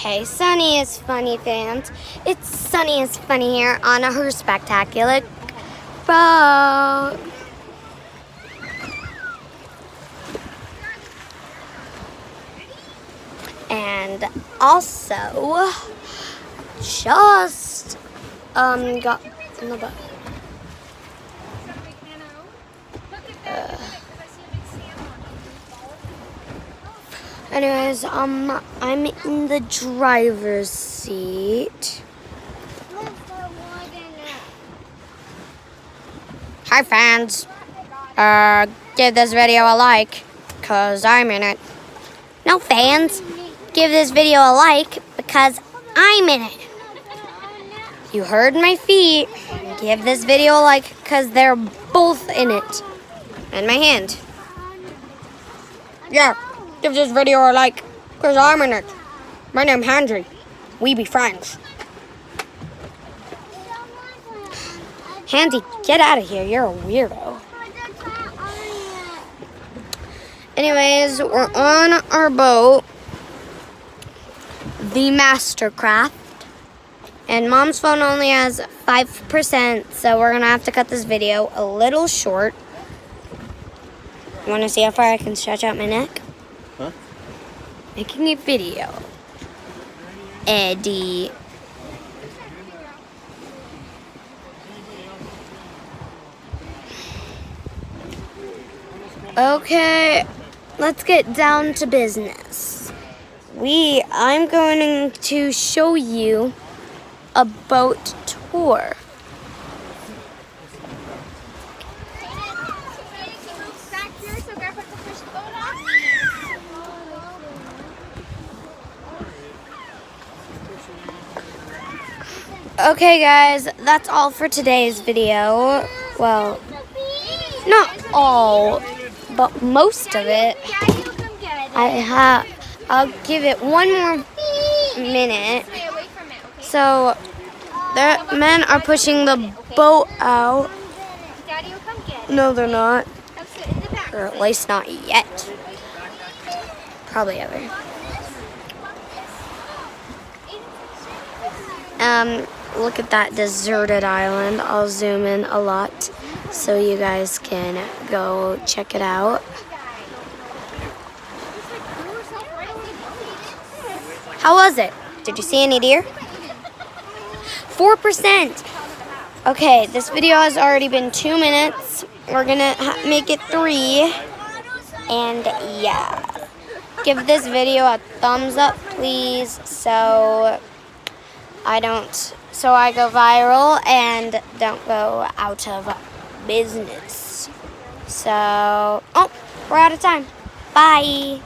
Hey, Sunny is Funny fans. It's Sunny is Funny here on her spectacular boat. And also, just got in the boat. Anyways, I'm in the driver's seat. Hi fans, give this video a like, cause I'm in it. No fans, give this video a like, because I'm in it. You heard my feet, give this video a like, cause they're both in it. And my hand. Yeah. Give this video a like, cause I'm in it. My name's Henry. We be friends. Handy, get out of here. You're a weirdo. Anyways, we're on our boat, the Mastercraft, and Mom's phone only has 5%, so we're gonna have to cut this video a little short. You wanna see how far I can stretch out my neck? Huh? Making a video. Eddie. Okay, let's get down to business. I'm going to show you a boat tour. Okay guys, that's all for today's video. Well, not all, but most of it. I'll give it one more minute. So the men are pushing the boat out. No, they're not. Or at least not yet. Probably ever. Look at that deserted island. I'll zoom in a lot so you guys can go check it out. How was it? Did you see any deer? 4%. Okay, this video has already been 2 minutes. We're gonna make it 3. And yeah, give this video a thumbs up, please, so I go viral and don't go out of business. So, we're out of time. Bye.